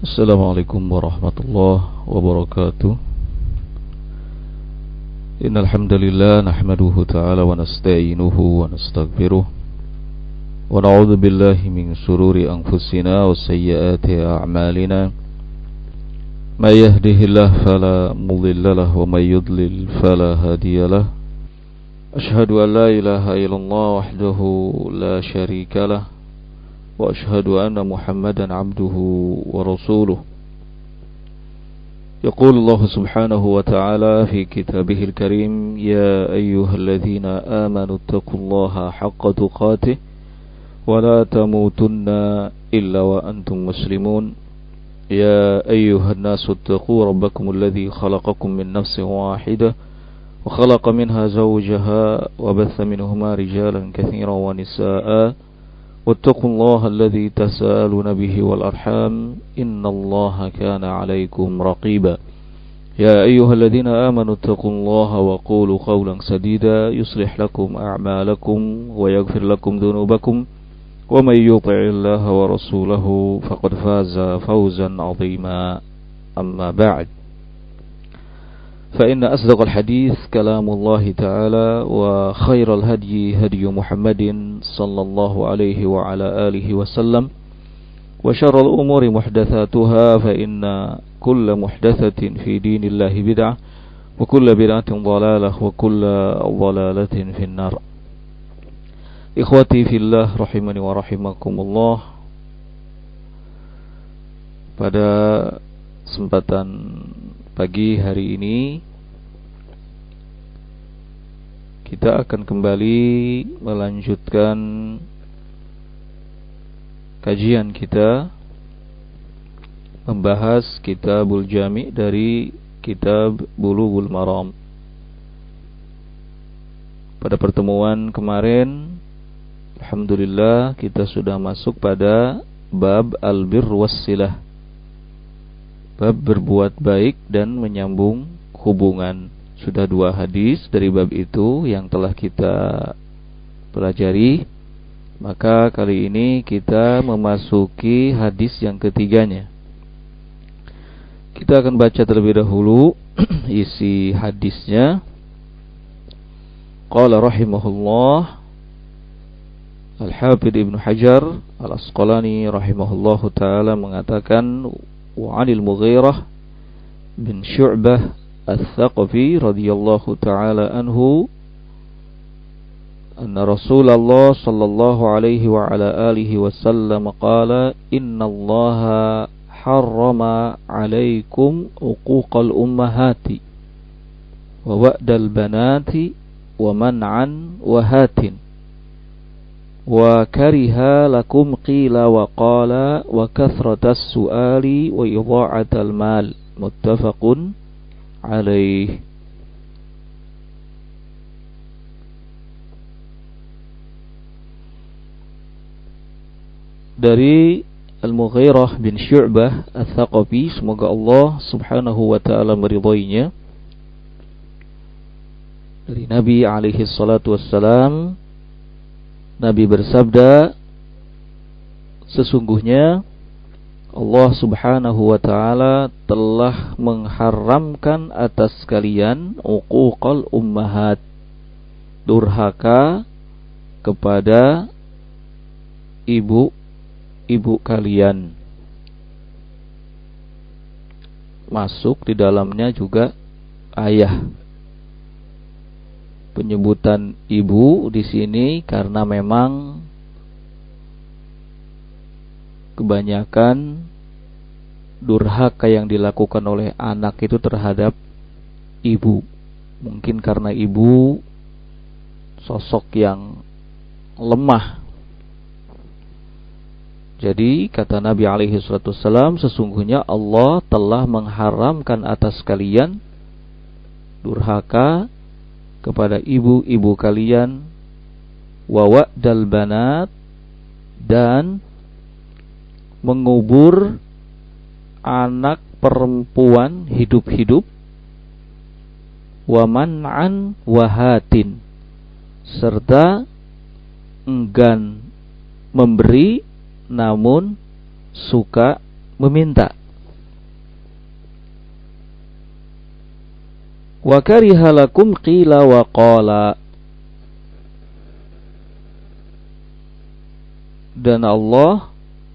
Assalamualaikum warahmatullahi wabarakatuh. Innal hamdalillah nahmaduhu ta'ala wa nasta'inuhu wa nastaghfiruh wa na'udzu billahi min shururi anfusina wa sayyiati a'malina. May yahdihillahu fala mudilla lahu wa may yudlil fala hadiya lahu. Ashhadu an la ilaha illallah wahdahu la syarika lahu وأشهد أن محمدا عبده ورسوله. يقول الله سبحانه وتعالى في كتابه الكريم: يا أيها الذين آمنوا اتقوا الله حق تقاته ولا تموتن إلا وأنتم مسلمون. يا أيها الناس اتقوا ربكم الذي خلقكم من نفس واحدة وخلق منها زوجها وبث منهما رجالا كثيرا ونساء واتقوا الله الذي تساءلون به والأرحام إن الله كان عليكم رقيبا. يا أيها الذين آمنوا اتقوا الله وقولوا قولا سديدا يصلح لكم أعمالكم ويغفر لكم ذنوبكم ومن يطع الله ورسوله فقد فاز فوزا عظيما. أما بعد، فإن أصدق الحديث كلام الله تعالى وخير الهدي هدي محمد صلى الله عليه وعلى آله وسلم وشر الأمور محدثاتها فإن كل محدثة في دين الله بدعة وكل بدعة ضلالة وكل ضلالة في النار. Ikhwati fillah rahimani wa rahimakumullah. Pada kesempatan pagi hari ini kita akan kembali melanjutkan kajian kita membahas Kitabul Jami' dari kitab Bulughul Maram. Pada pertemuan kemarin, alhamdulillah kita sudah masuk pada bab al-birr was-silah, bab berbuat baik dan menyambung hubungan. Sudah 2 hadis dari bab itu yang telah kita pelajari. Maka kali ini kita memasuki hadis yang ketiganya. Kita akan baca terlebih dahulu isi hadisnya. Qala rahimahullah Al-Hafidh Ibnu Hajar Al-Asqalani rahimahullahu ta'ala mengatakan: وعن المغيرة بن شعبة الثقفي رضي الله تعالى عنه أن رسول الله صلى الله عليه وعلى آله وسلم قال: إن الله حرم عليكم عقوق الأمهات ووأد البنات ومنعا وهات وكره لكم قيل وقال وكثرة السؤال وإضاعة المال متفق عليه. Dari Al-Mughirah bin Syu'bah Al-Thaqafi, semoga Allah subhanahu wa ta'ala meridhoinya, dari Nabi alaihi salatu wassalam, Nabi bersabda, sesungguhnya Allah subhanahu wa ta'ala telah mengharamkan atas kalian uquqal ummahat, durhaka kepada ibu kalian. Masuk di dalamnya juga ayah. Penyebutan ibu di sini karena memang kebanyakan durhaka yang dilakukan oleh anak itu terhadap ibu. Mungkin karena ibu sosok yang lemah. Jadi kata Nabi alaihi salatu wassalam, sesungguhnya Allah telah mengharamkan atas kalian durhaka kepada ibu-ibu kalian, wa wa'dal banat, dan mengubur anak perempuan hidup-hidup, wa man'an wahatin, serta enggan memberi namun suka meminta. Wa kariha lakum qila wa qala. Dan Allah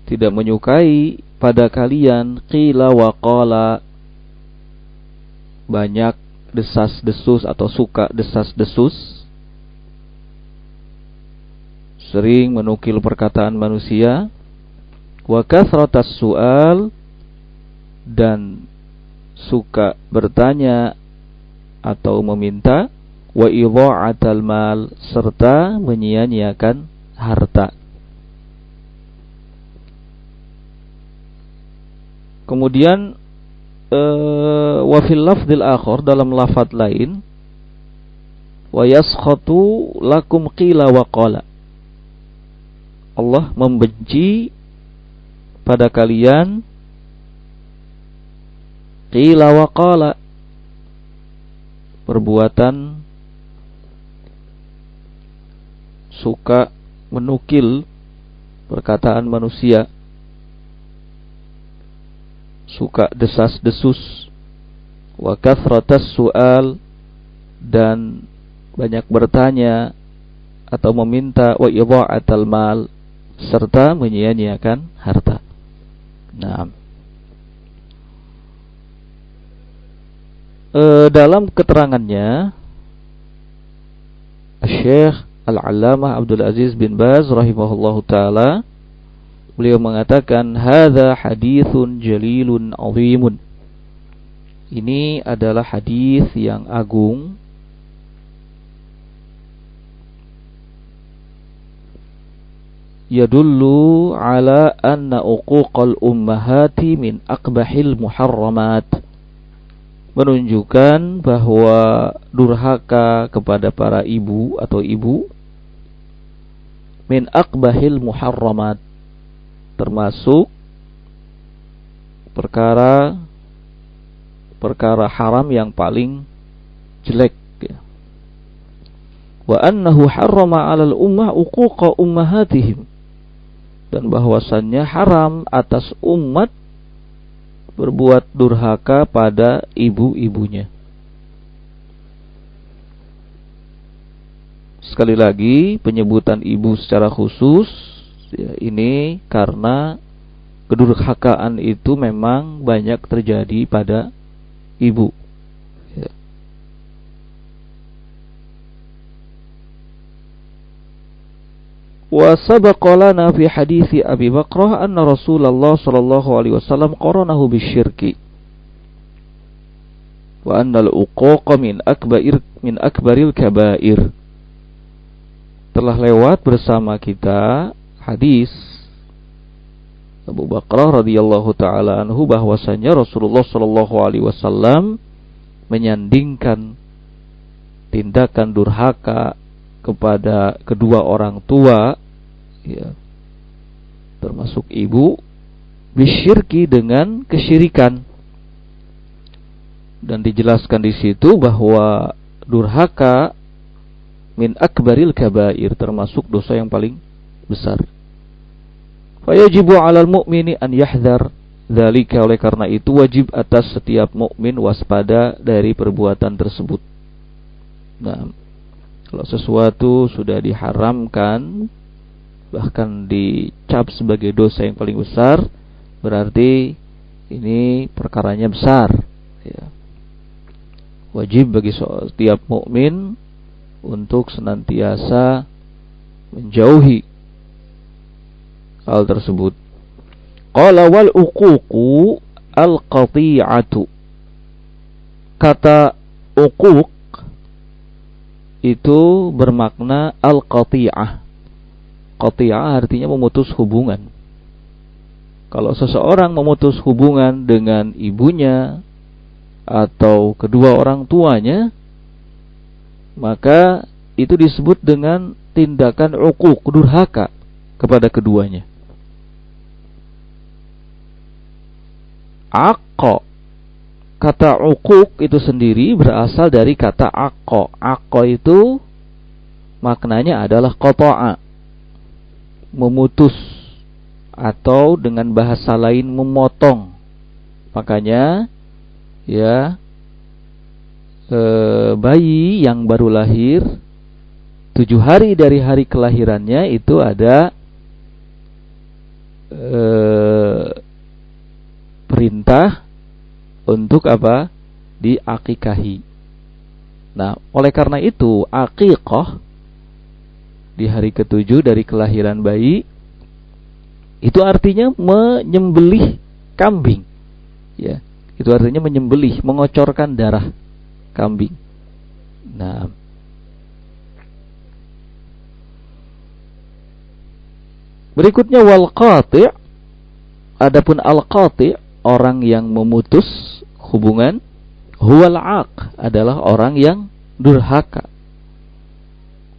tidak menyukai pada kalian qila wa qala, banyak desas-desus atau suka desas-desus, sering menukil perkataan manusia, wa kathratas su'al, dan suka bertanya atau meminta, wa idha'atal mal, serta menyia-nyiakan harta. Kemudian wa fil lafdzil akhar, dalam lafaz lain, wa yaskhatu lakum qila wa qala, Allah membenci pada kalian qila wa qala, perbuatan suka menukil perkataan manusia, suka desas-desus, wa kathratas su'al, dan banyak bertanya atau meminta, wa idha'atal mal, serta menyia-nyiakan harta. Nah, dalam keterangannya Syekh Al-Allamah Abdul Aziz bin Baz rahimahullahu taala, beliau mengatakan hadza haditsun jalilun azimun. Ini adalah hadis yang agung, yadullu ala anna uquqal ummahati min aqbahil muharramat, menunjukkan bahwa durhaka kepada para ibu atau ibu min aqbahil muharramat, termasuk perkara haram yang paling jelek. Wa annahu harrama 'alal ummah uquqa ummahatihim, dan bahwasannya haram atas umat berbuat durhaka pada ibu-ibunya. Sekali lagi, penyebutan ibu secara khusus ya, ini karena kedurhakaan itu memang banyak terjadi pada ibu. Ya. Wa sabaqa lana fi hadits Abi Bakrah anna Rasulullah sallallahu alaihi wasallam qaranahu bisyirki wa anna al-uquqa min akbaril kabair. Telah lewat bersama kita hadis Abu Bakrah radhiyallahu taala anhu bahwasanya Rasulullah sallallahu alaihi wasallam menyandingkan tindakan durhaka kepada kedua orang tua, ya, termasuk ibu, bisyirki, dengan kesyirikan. Dan dijelaskan di situ bahwa durhaka min akbaril kabair, termasuk dosa yang paling besar. Fayajibu 'alal mu'mini an yahdhar dzalika, oleh karena itu wajib atas setiap mukmin waspada dari perbuatan tersebut. Nah, kalau sesuatu sudah diharamkan, bahkan dicap sebagai dosa yang paling besar, berarti ini perkaranya besar. Ya. Wajib bagi setiap mukmin untuk senantiasa menjauhi hal tersebut. Qala wal uququ al-qati'atu. Kata uquq itu bermakna al-qati'ah. Qati'ah artinya memutus hubungan. Kalau seseorang memutus hubungan dengan ibunya atau kedua orang tuanya, maka itu disebut dengan tindakan uquq, durhaka kepada keduanya. Aqqa, kata uquq itu sendiri berasal dari kata aqqa. Aqqa itu maknanya adalah qata'a, memutus, atau dengan bahasa lain memotong. Makanya ya, bayi yang baru lahir 7 hari dari hari kelahirannya itu ada perintah untuk apa? Diakikahi. Nah, oleh karena itu akikah di hari ke-7 dari kelahiran bayi itu artinya menyembelih kambing. Ya, itu artinya menyembelih, mengocorkan darah kambing. Nah, berikutnya wal qati'. Adapun al qati', orang yang memutus hubungan, huwal 'aq, adalah orang yang durhaka.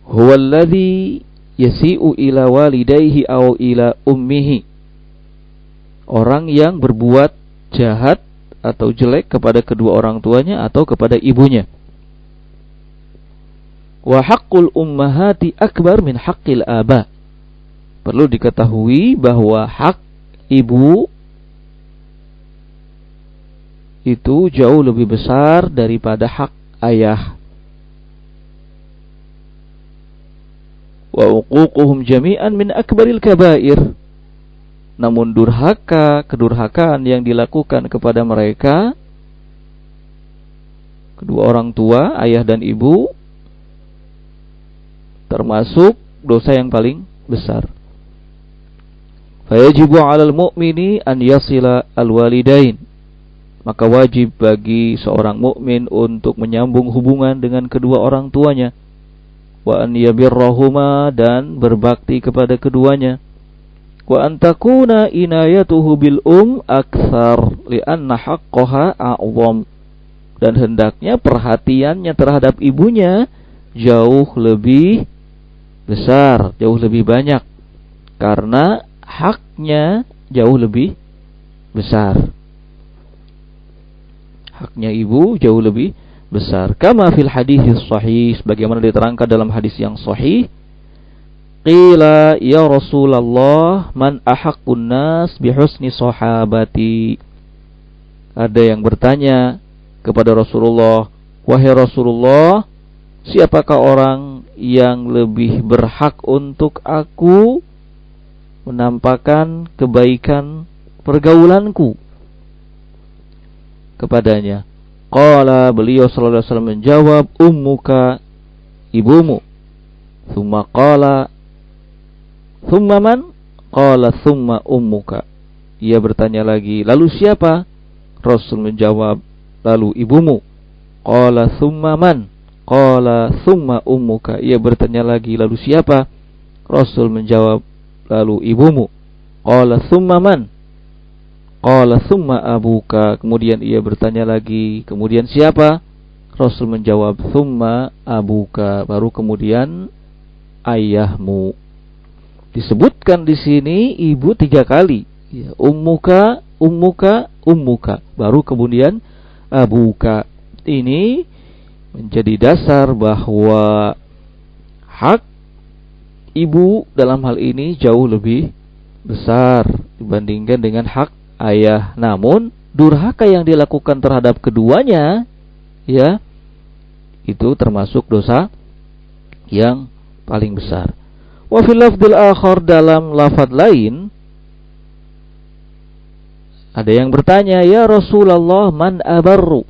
Huwallazi yasi'u ila walidayhi aw ila ummihi. Orang yang berbuat jahat atau jelek kepada kedua orang tuanya atau kepada ibunya. Wa haqqul ummahati akbar min haqqil aba. Perlu diketahui bahwa hak ibu itu jauh lebih besar daripada hak ayah. Wa uququhum jami'an min akbaril kabair. Namun kedurhakaan yang dilakukan kepada mereka, kedua orang tua, ayah dan ibu, termasuk dosa yang paling besar. Fayajibu 'alal mu'mini an yasila al-walidain. Maka wajib bagi seorang mukmin untuk menyambung hubungan dengan kedua orang tuanya. Wa an yabirrahuma, dan berbakti kepada keduanya. Wa an takuna inayatuhu bil akthar li'anna haqqaha a'zam. Dan hendaknya perhatiannya terhadap ibunya jauh lebih besar, jauh lebih banyak, karena haknya jauh lebih besar. Haknya ibu jauh lebih besar. Kama fil hadis sahih, sebagaimana diterangkan dalam hadis yang sahih. Qila ya Rasulullah, man ahaqqun nas bihusni sahabati. Ada yang bertanya kepada Rasulullah, wahai Rasulullah, siapakah orang yang lebih berhak untuk aku menampakkan kebaikan pergaulanku kepadanya? Qala, beliau sallallahu alaihi wasallam menjawab, ummuka, ibumu. Thumma qala, thumma man? Qala thumma ummuka. Ia bertanya lagi, lalu siapa? Rasul menjawab, lalu ibumu. Qala thumma man? Qala thumma ummuka. Ia bertanya lagi, lalu siapa? Rasul menjawab, lalu ibumu. Qala thumma man? Qala thumma abuka. Kemudian ia bertanya lagi, kemudian siapa? Rasul menjawab, thumma abuka, baru kemudian ayahmu. Disebutkan di sini ibu 3 kali. Ya, ummuka, ummuka, ummuka, baru kemudian abuka. Ini menjadi dasar bahwa hak ibu dalam hal ini jauh lebih besar dibandingkan dengan hak ayah. Namun durhaka yang dilakukan terhadap keduanya, ya, itu termasuk dosa yang paling besar. Wa fil lafdzil akhar, dalam lafaz lain ada yang bertanya, ya Rasulullah, man abarru?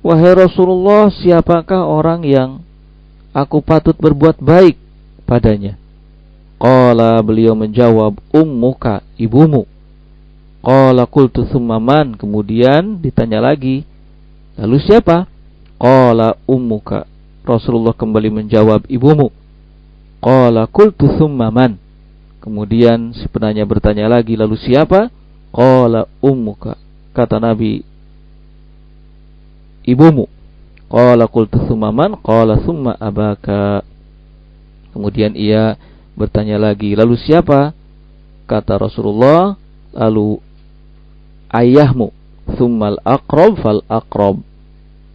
Wahai Rasulullah, siapakah orang yang aku patut berbuat baik padanya? Qala, beliau menjawab, ummuka, ibumu. Qala qultu thumma man? Kemudian ditanya lagi, lalu siapa? Qala ummuka. Rasulullah kembali menjawab, ibumu. Qala qultu thumma man? Kemudian si penanya bertanya lagi, lalu siapa? Qala ummuka. Kata Nabi, ibumu. Qala qultu thumma man? Qala thumma abaka. Kemudian ia bertanya lagi, lalu siapa? Kata Rasulullah, lalu ayahmu. Thummal aqrab fal aqrab.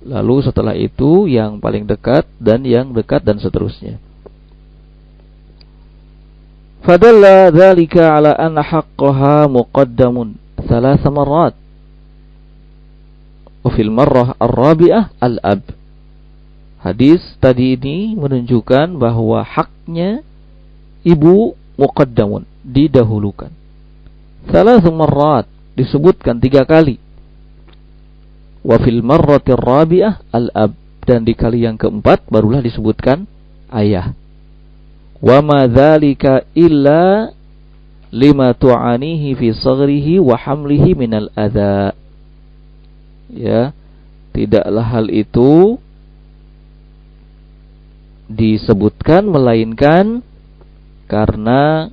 Lalu setelah itu yang paling dekat dan yang dekat, dan seterusnya. Fadalla dzalika ala anna haqqaha muqaddamun 3 marrat. Wa fil marrah ar-rabi'ah al-ab. Hadis tadi ini menunjukkan bahwa haknya ibu muqaddamun, didahulukan. Thalathu marrat, disebutkan 3 kali. Wa fil marratir rabi'ah al-ab, dan di kali yang keempat barulah disebutkan ayah. Wa ma dzalika illa lima tu'anihi fi saghrihi wa hamlihi minal adza. Ya, tidaklah hal itu disebutkan melainkan karena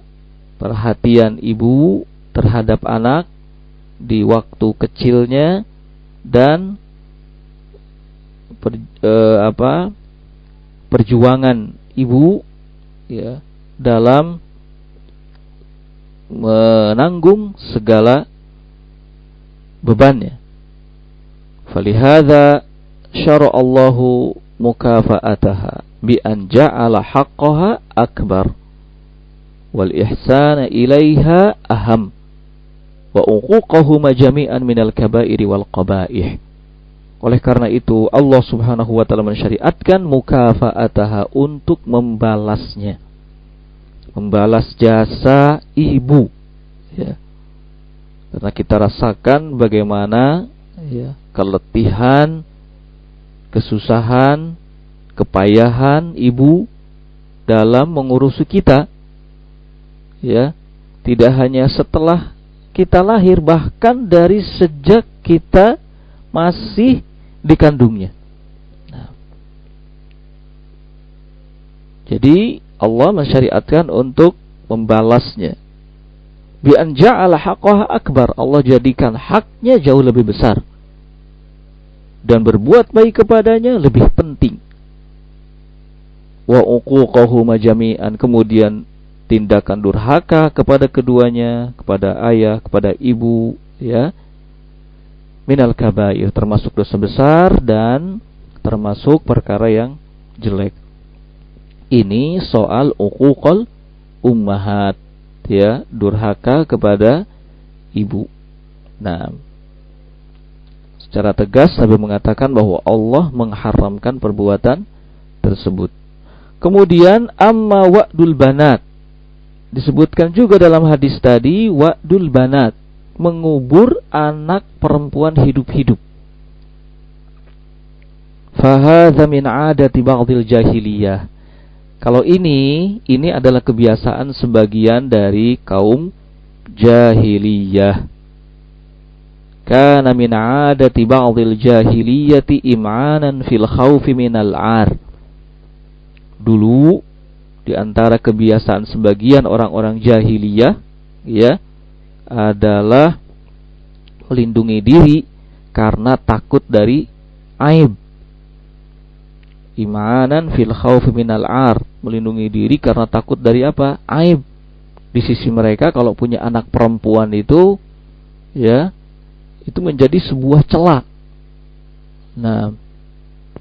perhatian ibu terhadap anak di waktu kecilnya dan perjuangan ibu, ya, dalam menanggung segala bebannya. Falihadza syara'allahu mukafa'ataha bi an ja'ala haqqaha akbar wal ihsana ilaiha aham wa uquqahuma jami'an minal kaba'iri wal qaba'ih. Oleh karena itu Allah Subhanahu wa taala mensyariatkan mukafa'ataha, untuk membalasnya, membalas jasa ibu, ya. Karena kita rasakan bagaimana, ya, keletihan, kesusahan, kepayahan ibu dalam mengurusi kita, ya. Tidak hanya setelah kita lahir, bahkan dari sejak kita masih dikandungnya. Nah, jadi Allah mensyariatkan untuk membalasnya. Bi an ja'ala haqqaha akbar, Allah jadikan haknya jauh lebih besar, dan berbuat baik kepadanya lebih penting. Wa uquqahuma jami'an, kemudian tindakan durhaka kepada keduanya, kepada ayah, kepada ibu, ya, minal kabair, termasuk dosa besar dan termasuk perkara yang jelek. Ini soal uququl ummahat, ya, durhaka kepada ibu. Nah, secara tegas Nabi mengatakan bahwa Allah mengharamkan perbuatan tersebut. Kemudian amma wa'dul banat, disebutkan juga dalam hadis tadi wa'dul banat, mengubur anak perempuan hidup-hidup. Fahadza min 'adati ba'dil jahiliyah. Kalau ini adalah kebiasaan sebagian dari kaum jahiliyah. Kana min 'adati ba'dil jahiliyati im'anan fil khaufi minal 'ar. Dulu di antara kebiasaan sebagian orang-orang jahiliyah, ya, adalah melindungi diri karena takut dari aib. Imanan fil khaufi minal 'ar, melindungi diri karena takut dari apa? Aib. Di sisi mereka kalau punya anak perempuan itu, ya, itu menjadi sebuah cela. Nah,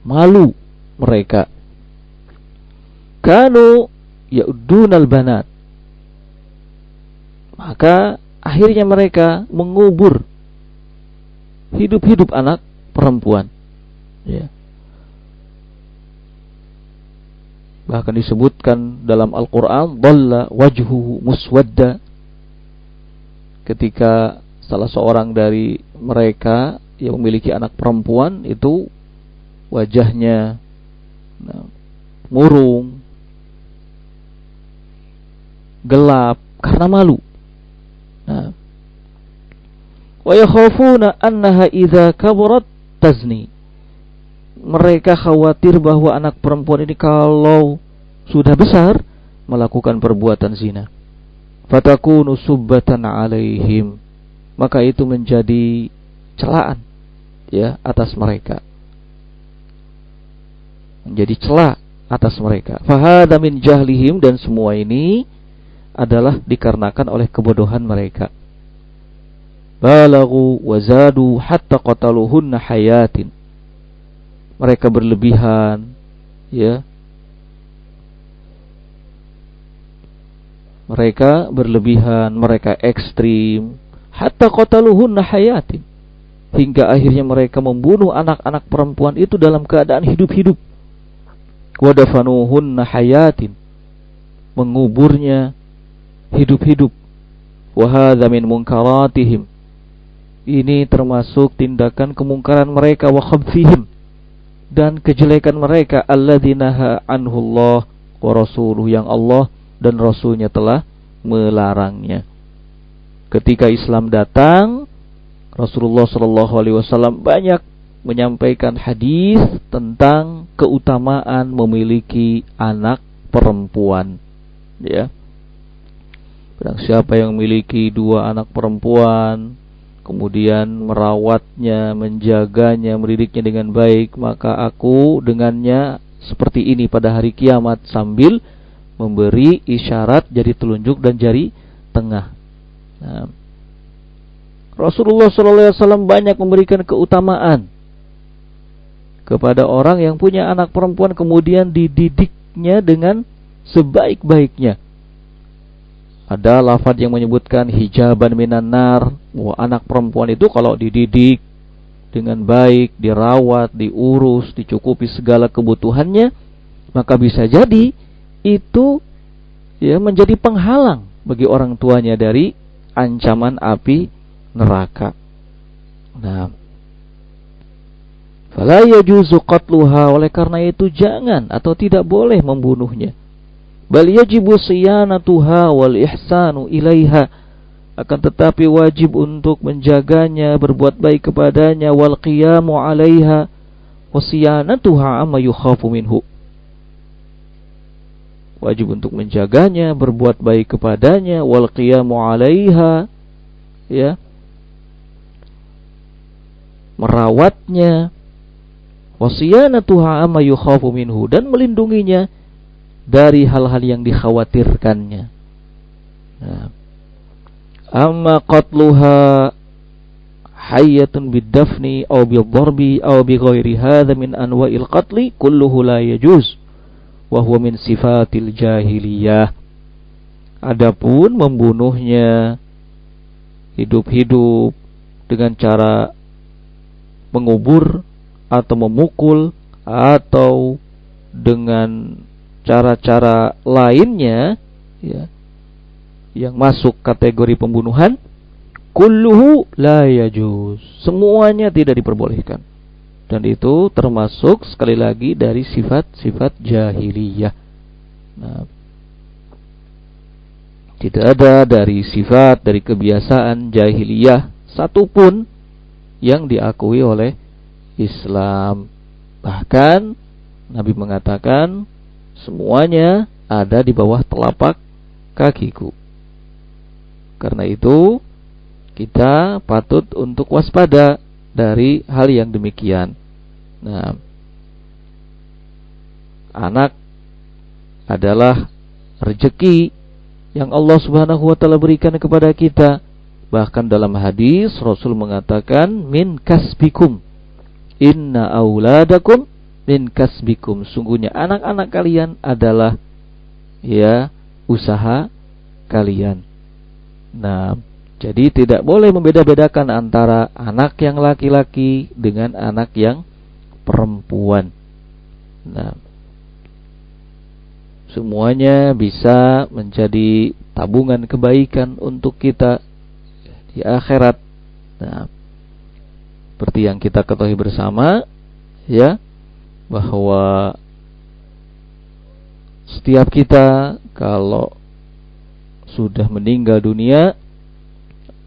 malu mereka. Kanu ya'udunal banat, maka akhirnya mereka mengubur hidup-hidup anak perempuan, ya. Bahkan disebutkan dalam Al-Quran, dhalla wajhuhu muswadda, ketika salah seorang dari mereka yang memiliki anak perempuan itu wajahnya murung, gelap karena malu. Nah, wa yakhafuna annaha idza kabarat tazni. Mereka khawatir bahwa anak perempuan ini kalau sudah besar melakukan perbuatan zina. Fatakunu subbatan alaihim, maka itu menjadi celaan, ya, atas mereka, menjadi cela atas mereka. Fahada min jahlihim, dan semua ini adalah dikarenakan oleh kebodohan mereka. Balaghu wazadu hatta qataluhunna hayatin. Mereka berlebihan, ya. Mereka berlebihan, mereka ekstrim, hatta qataluhunna hayatin. hingga akhirnya mereka membunuh anak-anak perempuan itu dalam keadaan hidup-hidup. Wa dafanuhunna hayatin, menguburnya hidup-hidup. Wa hadza min munkaratihim, ini termasuk tindakan kemungkaran mereka, wa khabthihim, dan kejelekan mereka, alladzina anhullah wa rasuluh, yang Allah dan Rasulnya telah melarangnya. Ketika Islam datang, Rasulullah SAW banyak menyampaikan hadis tentang keutamaan memiliki anak perempuan. Ya, barang siapa yang memiliki 2 anak perempuan, kemudian merawatnya, menjaganya, mendidiknya dengan baik, maka aku dengannya seperti ini pada hari kiamat, sambil memberi isyarat jari telunjuk dan jari tengah. Nah, Rasulullah SAW banyak memberikan keutamaan kepada orang yang punya anak perempuan, kemudian dididiknya dengan sebaik-baiknya. Ada lafaz yang menyebutkan hijaban minan nar. Wah, anak perempuan itu kalau dididik dengan baik, dirawat, diurus, dicukupi segala kebutuhannya, maka bisa jadi itu ya menjadi penghalang bagi orang tuanya dari ancaman api neraka. Nah, fala yajuzu qatluha, oleh karena itu jangan atau tidak boleh membunuhnya. Bal yajibu siyanatuha wal ihsanu ilaiha, akan tetapi wajib untuk menjaganya, berbuat baik kepadanya, wal qiyamu alaiha wa siyanatuha amma yukhafu minhu, wajib untuk menjaganya, berbuat baik kepadanya, wal qiyamu alaiha, ya, merawatnya, wa siyanatuha amma yukhafu minhu, dan melindunginya dari hal-hal yang dikhawatirkannya. Nah, amma qatluha hayyatun bid-dafni aw bil-darbi aw bi ghairi hadha min anwa'il qatli kulluhu la yajuz wa huwa min sifatil jahiliyah. Adapun membunuhnya hidup-hidup dengan cara mengubur atau memukul atau dengan cara-cara lainnya, ya, yang masuk kategori pembunuhan, kulluhu la yajuz, semuanya tidak diperbolehkan, dan itu termasuk sekali lagi dari sifat-sifat jahiliyah. Nah, tidak ada dari sifat, dari kebiasaan jahiliyah satupun yang diakui oleh Islam. Bahkan Nabi mengatakan semuanya ada di bawah telapak kakiku. Karena itu kita patut untuk waspada dari hal yang demikian. Nah, anak adalah rezeki yang Allah Subhanahu wa taala berikan kepada kita. Bahkan dalam hadis Rasul mengatakan min kasbikum, inna auladakum min kasbikum, sungguhnya anak-anak kalian adalah ya usaha kalian. Nah, jadi tidak boleh membeda-bedakan antara anak yang laki-laki dengan anak yang perempuan. Nah, semuanya bisa menjadi tabungan kebaikan untuk kita di akhirat. Nah, seperti yang kita ketahui bersama, ya, bahwa setiap kita kalau sudah meninggal dunia,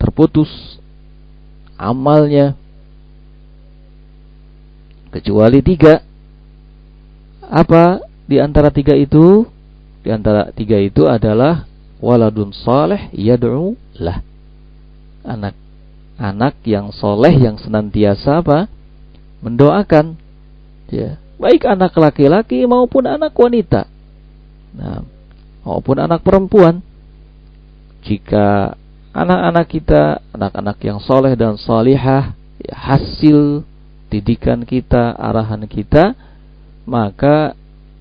terputus amalnya kecuali 3. Apa di antara 3 itu? Di antara 3 itu adalah waladun saleh yad'u lah, anak yang soleh yang senantiasa apa? Mendoakan, ya, baik anak laki-laki maupun anak wanita, nah, maupun anak perempuan. Jika anak-anak kita, anak-anak yang soleh dan solihah, ya, hasil didikan kita, arahan kita, maka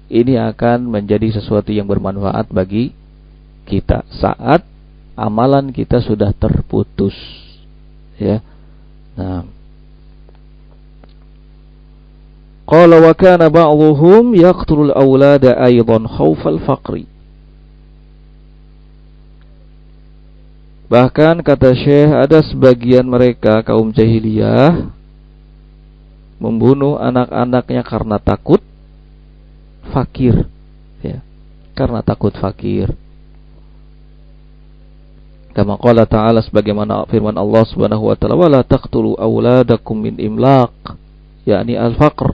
ini akan menjadi sesuatu yang bermanfaat bagi kita saat amalan kita sudah terputus, ya. Nah, Qala wa kana ba'dhuhum yaqtulul awlada aydan khaufal faqri. Bahkan kata Syekh, ada sebagian mereka kaum jahiliyah membunuh anak-anaknya karena takut fakir, ya, karena takut fakir. Kama qala ta'ala, sebagaimana firman Allah Subhanahu wa taala, wala taqtulu auladakum min imlaq, yakni al-faqr.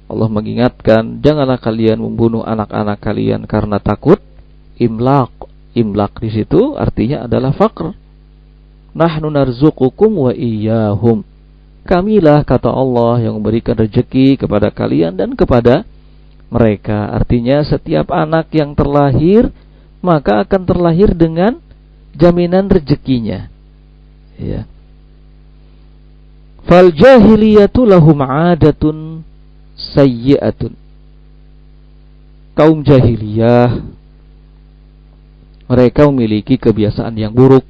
Allah mengingatkan, janganlah kalian membunuh anak-anak kalian karena takut imlaq. Imlaq di situ artinya adalah faqr. Nahnu narzuqukum wa iyyahum. Kamilah, kata Allah, yang memberikan rezeki kepada kalian dan kepada mereka. Artinya setiap anak yang terlahir maka akan terlahir dengan jaminan rezekinya. Ya. Fal jahiliyatu lahum 'adatun sayyi'atun. Kaum jahiliyah mereka memiliki kebiasaan yang buruk.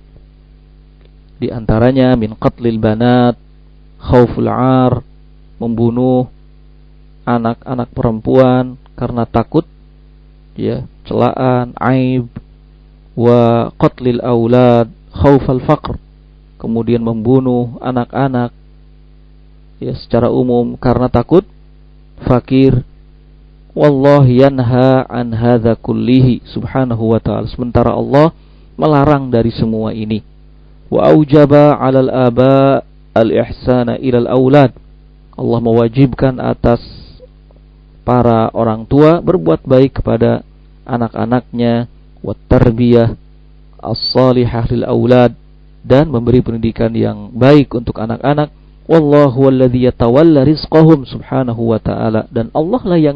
Di antaranya min qatlil banat, khauful 'ar, membunuh anak-anak perempuan karena takut, ya, celaan, aib, wa qatlil aulad khaufal faqr, kemudian membunuh anak-anak, ya, secara umum karena takut fakir. Wallahi yanha an hadza kullihi subhanahu wa ta'ala, sementara Allah melarang dari semua ini. Wa aujaba 'alal aba al-ihsana ilal aulad, Allah mewajibkan atas para orang tua berbuat baik kepada anak-anaknya, wa tarbiyah as-salihah lil aulad, dan memberi pendidikan yang baik untuk anak-anak. Wallahu alladhi yatawalla rizqahum subhanahu wa ta'ala, dan Allah lah yang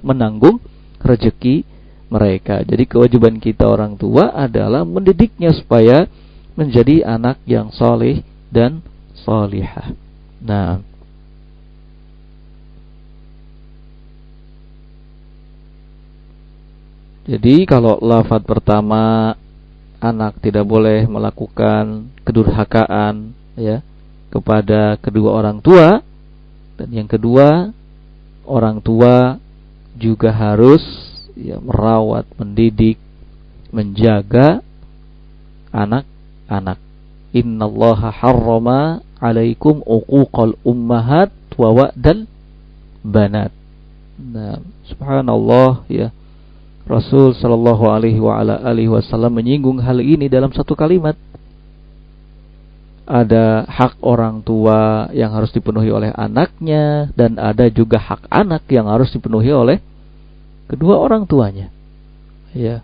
menanggung rezeki mereka. Jadi kewajiban kita orang tua adalah mendidiknya supaya menjadi anak yang saleh dan salihah. Nah, jadi kalau lafaz pertama, anak tidak boleh melakukan kedurhakaan, ya, kepada kedua orang tua, dan yang kedua, orang tua juga harus, ya, merawat, mendidik, menjaga anak-anak. Innallaha harrama 'alaikum uquqal ummahat wa wa'dal banat. Nah, subhanallah, ya, Rasul sallallahu alaihi wasallam menyinggung hal ini dalam satu kalimat. Ada hak orang tua yang harus dipenuhi oleh anaknya, dan ada juga hak anak yang harus dipenuhi oleh kedua orang tuanya. Ya.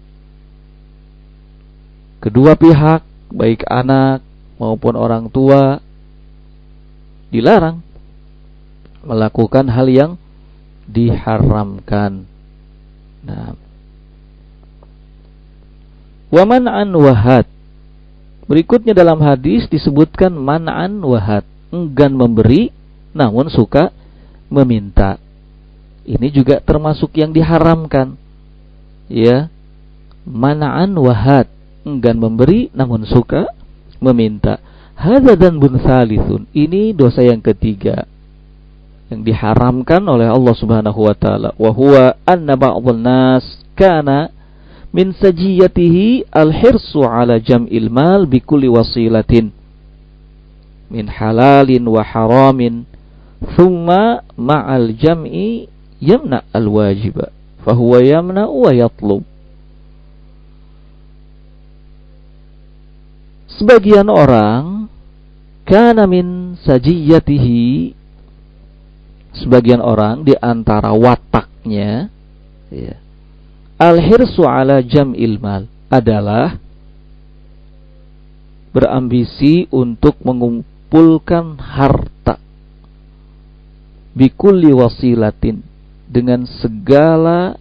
Kedua pihak, baik anak maupun orang tua, dilarang melakukan hal yang diharamkan. Nah, wa man'an wahad. Berikutnya dalam hadis disebutkan man'an wahad, enggan memberi namun suka meminta. Ini juga termasuk yang diharamkan. Ya. Man'an wahad, enggan memberi namun suka meminta. Hadza dzanbun tsalitsun. Ini dosa yang ketiga yang diharamkan oleh Allah Subhanahu wa taala. Wa huwa anna ba'dhan nas kana min sajiyatihi al-hirsu ala jam'il mal bikulli wasilatin min halalin wa haramin thumma ma'al jam'i yamna al-wajiba fahuwa yamna wa yatlub. Sebagian orang kana min sajiyatihi, sebagian orang di antara wataknya, ya, al-hirsu ala jam'il mal, adalah berambisi untuk mengumpulkan harta bikulli wasilatin, dengan segala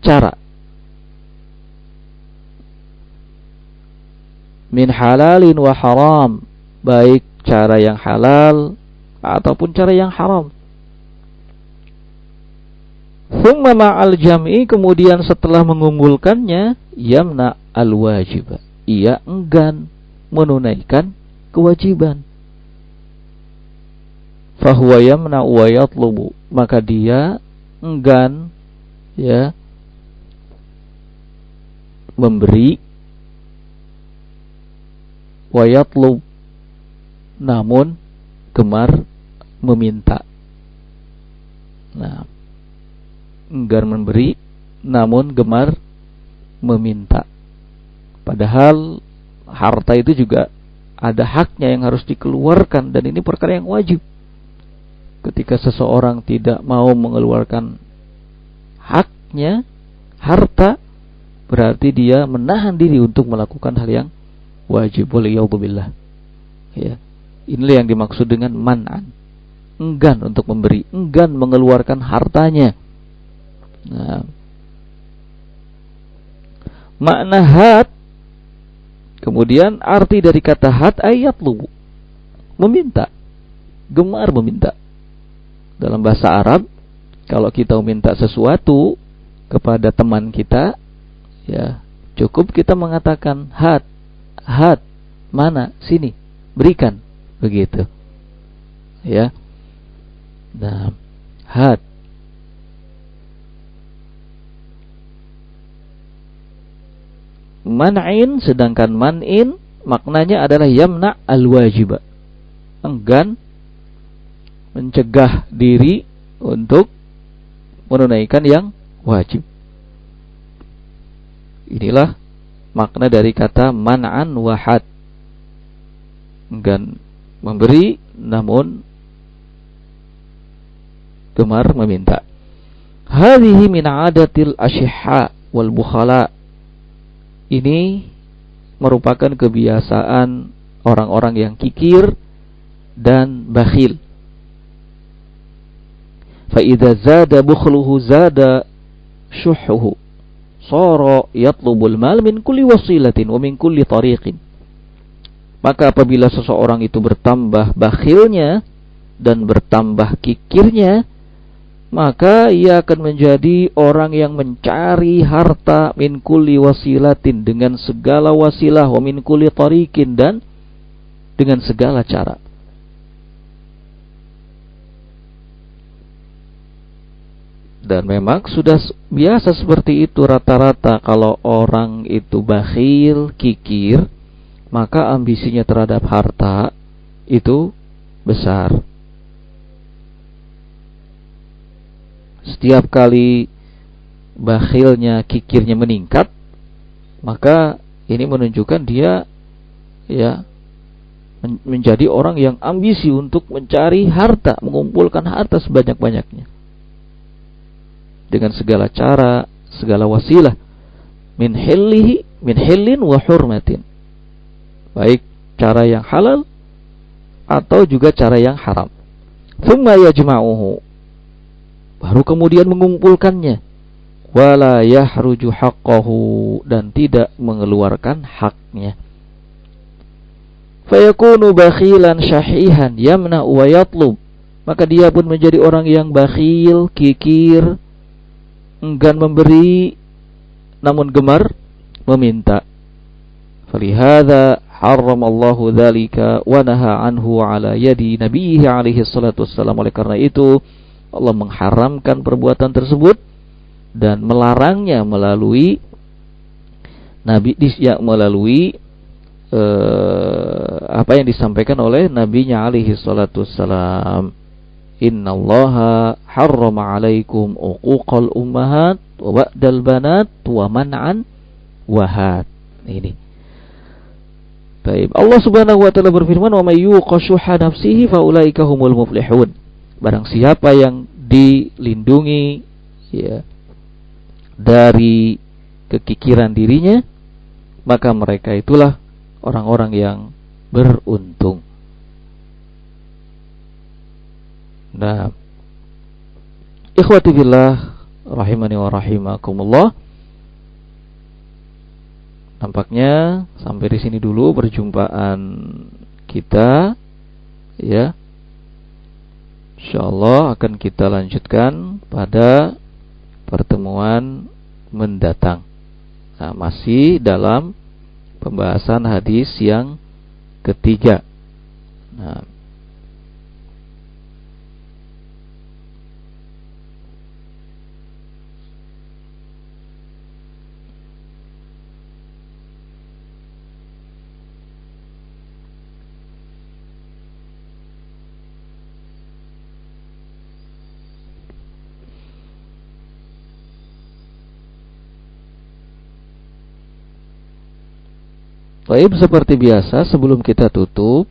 cara, min halalin wa haram, baik cara yang halal ataupun cara yang haram. Thumma ma'al jam'i, kemudian setelah mengumpulkannya, yamna al-wajib, ia enggan menunaikan kewajiban. fahuwa yamna wa yatlubu, maka dia enggan ya memberi, wa yatlub, namun gemar meminta. Nah, enggan memberi namun gemar meminta. Padahal harta itu juga ada haknya yang harus dikeluarkan, dan ini perkara yang wajib. Ketika seseorang tidak mau mengeluarkan haknya, harta, berarti dia menahan diri untuk melakukan hal yang wajib. Waliyadzubillah. Ya. Inilah yang dimaksud dengan man'an. Enggan untuk memberi, enggan mengeluarkan hartanya. Nah, makna had, kemudian arti dari kata had ayat lubu, meminta, gemar meminta. Dalam bahasa Arab, kalau kita meminta sesuatu kepada teman kita, ya cukup kita mengatakan had, mana, sini, berikan, begitu. Ya. Nah, had. Man'in, sedangkan man'in maknanya adalah yamna al-wajiba, enggan, mencegah diri untuk menunaikan yang wajib. Inilah makna dari kata man'an wa had, enggan memberi namun gemar meminta. Hadhihi min 'adatil asyihha wal bukhala. Ini merupakan kebiasaan orang-orang yang kikir dan bakhil. Fa idza zada bukhluhu zada syuhuhu, sara yatlubul mal min kulli wasilatin wa min kulli tariqin. Maka apabila seseorang itu bertambah bakhilnya dan bertambah kikirnya, maka ia akan menjadi orang yang mencari harta min kulli wasilatin, dengan segala wasilah, wa min kulli tariqin, dan dengan segala cara. Dan memang sudah biasa seperti itu rata-rata. Kalau orang itu bakhil, kikir, maka ambisinya terhadap harta itu besar. Setiap kali bakhilnya, kikirnya meningkat, maka ini menunjukkan dia ya menjadi orang yang ambisi untuk mencari harta, mengumpulkan harta sebanyak-banyaknya dengan segala cara, segala wasilah, min hillin wa hurmatin, baik cara yang halal atau juga cara yang haram. Thumma yajma'uhu, baru kemudian mengumpulkannya, wala yahruju haqqahu, dan tidak mengeluarkan haknya. Fayakunu bakhilan syahihan yamna wa yatlub, maka dia pun menjadi orang yang bakhil, kikir, enggan memberi namun gemar meminta. Falihadza harramallahu dzalika wa naha anhu ala yadi nabiyhi alaihi salatu wassalam. Oleh karena itu Allah mengharamkan perbuatan tersebut dan melarangnya melalui nabi, melalui apa yang disampaikan oleh nabinya alaihi salatu wassalam. Innallaha harrama alaikum uquqal ummahat wa ba'dal banat wa man'an wahad. Ini. Baik. Allah Subhanahu wa taala berfirman, "Wa may yuqa shuhha nafsihi fa ulaika humul muflihun." Barang siapa yang dilindungi ya dari kekikiran dirinya, maka mereka itulah orang-orang yang beruntung. Nah, ikhwati fillah rahimani wa rahimakumullah, nampaknya sampai di sini dulu perjumpaan kita ya. Insyaallah akan kita lanjutkan pada pertemuan mendatang. Nah, masih dalam pembahasan hadis yang ketiga. Nah, Baik, seperti biasa sebelum kita tutup,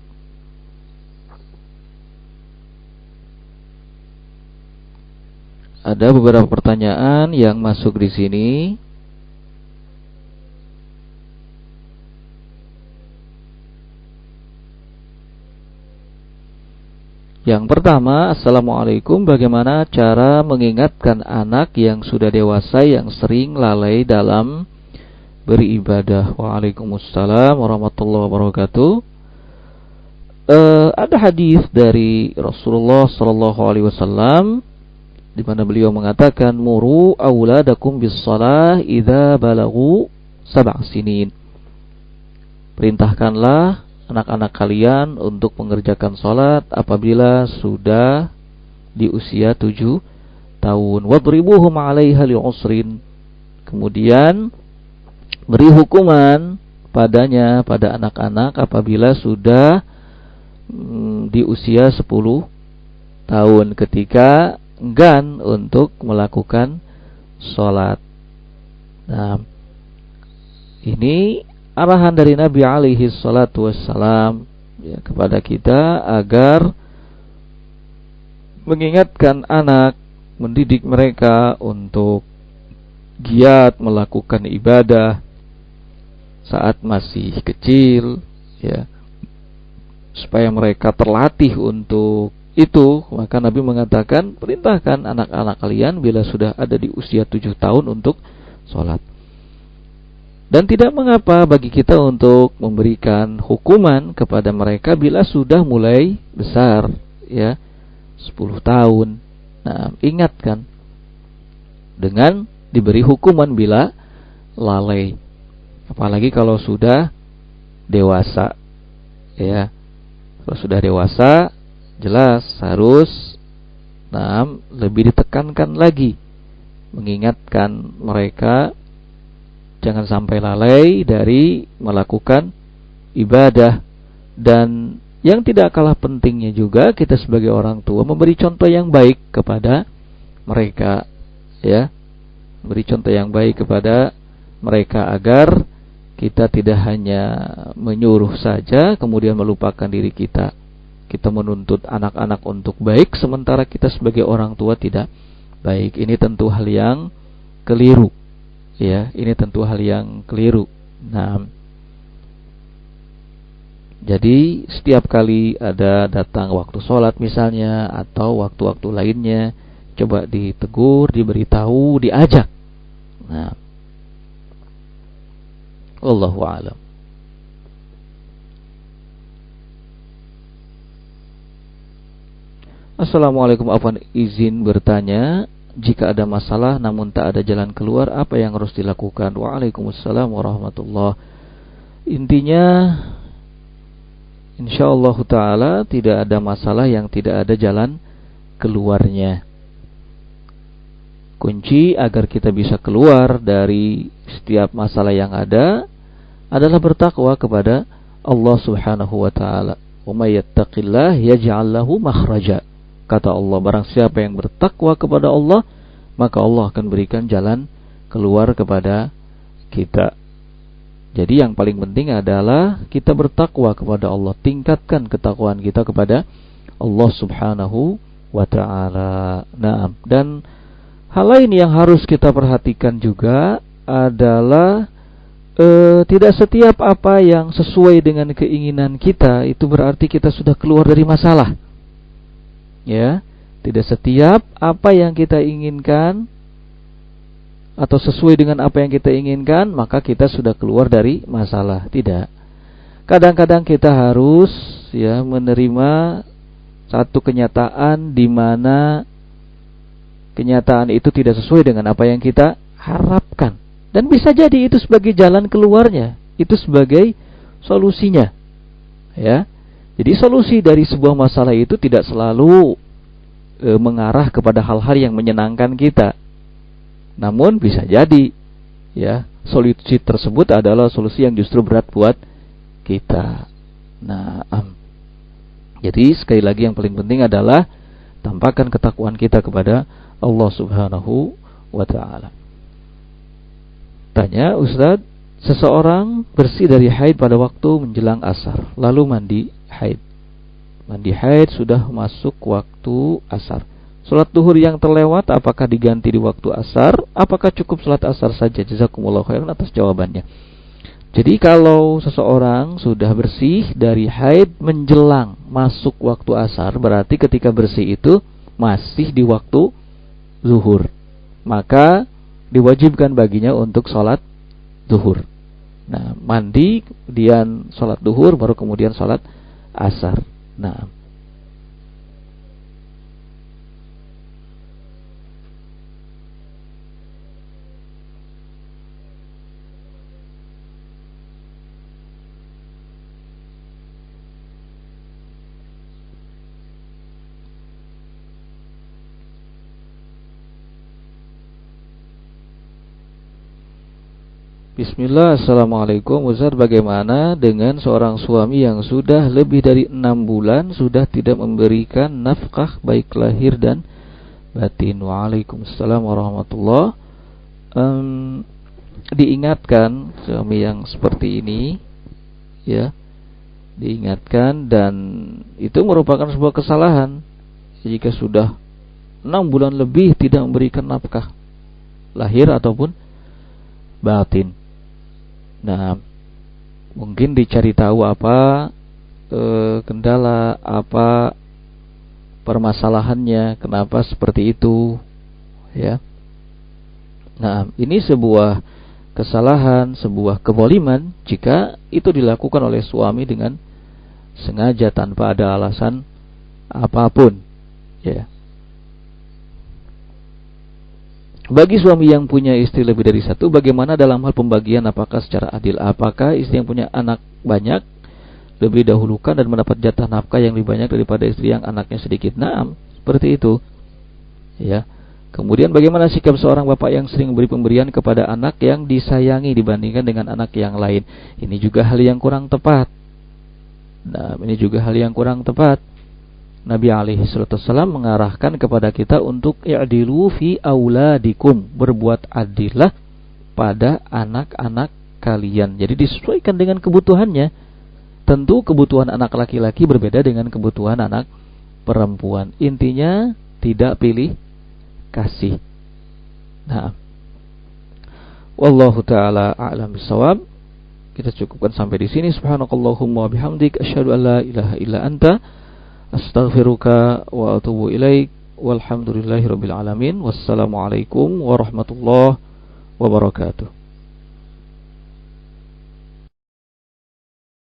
ada beberapa pertanyaan yang masuk di sini. Yang pertama, Assalamualaikum, bagaimana cara mengingatkan anak yang sudah dewasa yang sering lalai dalam beribadah? Waalaikumsalam warahmatullahi wabarakatuh. Ada hadis dari Rasulullah sallallahu alaihi wasallam di mana beliau mengatakan, muru auladakum bis-shalah idza balaghu 7 sinin. Perintahkanlah anak-anak kalian untuk mengerjakan salat apabila sudah di usia 7 tahun. Wadribuhum 'alaiha li'usrin. Kemudian beri hukuman padanya, pada anak-anak apabila sudah di usia 10 tahun ketika enggan untuk melakukan sholat. Nah, ini arahan dari Nabi alaihi salatu wassalam ya, kepada kita agar mengingatkan anak, mendidik mereka untuk giat melakukan ibadah saat masih kecil ya, supaya mereka terlatih untuk itu. Maka Nabi mengatakan, perintahkan anak-anak kalian bila sudah ada di usia 7 tahun untuk sholat. Dan tidak mengapa bagi kita untuk memberikan hukuman kepada mereka bila sudah mulai besar ya, 10 tahun. Nah, ingatkan dengan diberi hukuman bila lalai, apalagi kalau sudah dewasa ya. Kalau sudah dewasa jelas harus lebih ditekankan lagi, mengingatkan mereka jangan sampai lalai dari melakukan ibadah. Dan yang tidak kalah pentingnya juga, kita sebagai orang tua memberi contoh yang baik kepada mereka ya, beri contoh yang baik kepada mereka agar kita tidak hanya menyuruh saja kemudian melupakan diri kita. Kita menuntut anak-anak untuk baik sementara kita sebagai orang tua tidak baik. Ini tentu hal yang keliru ya, ini tentu hal yang keliru. Nah, jadi setiap kali ada datang waktu sholat misalnya atau waktu-waktu lainnya, coba ditegur, diberitahu, diajak. Nah, wallahu a'lam. Assalamualaikum, afwan izin bertanya, jika ada masalah namun tak ada jalan keluar, apa yang harus dilakukan? Waalaikumsalam warahmatullahi. Intinya insyaallah ta'ala tidak ada masalah yang tidak ada jalan keluarnya. Kunci agar kita bisa keluar dari setiap masalah yang ada adalah bertakwa kepada Allah subhanahu wa ta'ala. Wa may yattaqillah yaj'al lahu makhraja. Kata Allah, barang siapa yang bertakwa kepada Allah, maka Allah akan berikan jalan keluar kepada kita. Jadi yang paling penting adalah kita bertakwa kepada Allah, tingkatkan ketakwaan kita kepada Allah subhanahu wa ta'ala. Nah, dan hal lain yang harus kita perhatikan juga adalah tidak setiap apa yang sesuai dengan keinginan kita itu berarti kita sudah keluar dari masalah. Ya, tidak setiap apa yang kita inginkan atau sesuai dengan apa yang kita inginkan maka kita sudah keluar dari masalah. Tidak. Kadang-kadang kita harus ya menerima satu kenyataan di mana kenyataan itu tidak sesuai dengan apa yang kita harapkan. Dan bisa jadi itu sebagai jalan keluarnya, itu sebagai solusinya. Ya. Jadi solusi dari sebuah masalah itu tidak selalu mengarah kepada hal-hal yang menyenangkan kita. Namun bisa jadi ya, solusi tersebut adalah solusi yang justru berat buat kita. Nah, jadi sekali lagi yang paling penting adalah tampakkan ketakwaan kita kepada Allah subhanahu wa ta'ala. Tanya, Ustaz, Seseorang bersih dari haid pada waktu menjelang asar, lalu mandi haid. Mandi haid sudah masuk waktu asar. Salat duhur yang terlewat apakah diganti di waktu asar? Apakah cukup salat asar saja? Jazakumullah khairan atas jawabannya. Jadi kalau seseorang sudah bersih dari haid menjelang masuk waktu asar, berarti ketika bersih itu masih di waktu zuhur, maka diwajibkan baginya untuk sholat zuhur. Nah, mandi, kemudian sholat zuhur, baru kemudian sholat asar. Nah, bismillah, assalamualaikum Ustaz, bagaimana dengan seorang suami yang sudah lebih dari 6 bulan sudah tidak memberikan nafkah baik lahir dan batin? Waalaikumsalam warahmatullah. Diingatkan suami yang seperti ini, ya, diingatkan, dan itu merupakan sebuah kesalahan jika sudah 6 bulan lebih tidak memberikan nafkah lahir ataupun batin. Nah, mungkin dicari tahu apa kendala, apa permasalahannya, kenapa seperti itu, ya. Nah, ini sebuah kesalahan, sebuah kezaliman jika itu dilakukan oleh suami dengan sengaja tanpa ada alasan apapun, ya. Bagi suami yang punya istri lebih dari satu, bagaimana dalam hal pembagian? Apakah secara adil? Apakah istri yang punya anak banyak lebih dahulukan dan mendapat jatah nafkah yang lebih banyak daripada istri yang anaknya sedikit? Naam, seperti itu, ya. Kemudian bagaimana sikap seorang bapak yang sering memberi pemberian kepada anak yang disayangi dibandingkan dengan anak yang lain? Ini juga hal yang kurang tepat. Nah, ini juga hal yang kurang tepat. Nabi SAW mengarahkan kepada kita untuk i'dilu fi auladikum, berbuat adillah pada anak-anak kalian. Jadi disesuaikan dengan kebutuhannya. Tentu kebutuhan anak laki-laki berbeda dengan kebutuhan anak perempuan. Intinya tidak pilih kasih. Nah, wallahu taala a'lam bissawab. Kita cukupkan sampai di sini. Subhanakallahumma bihamdik asyhadu an la ilaha illa anta astaghfiruka wa atubu ilaik. Walhamdulillahirabbil alamin. Wassalamualaikum warahmatullahi wabarakatuh.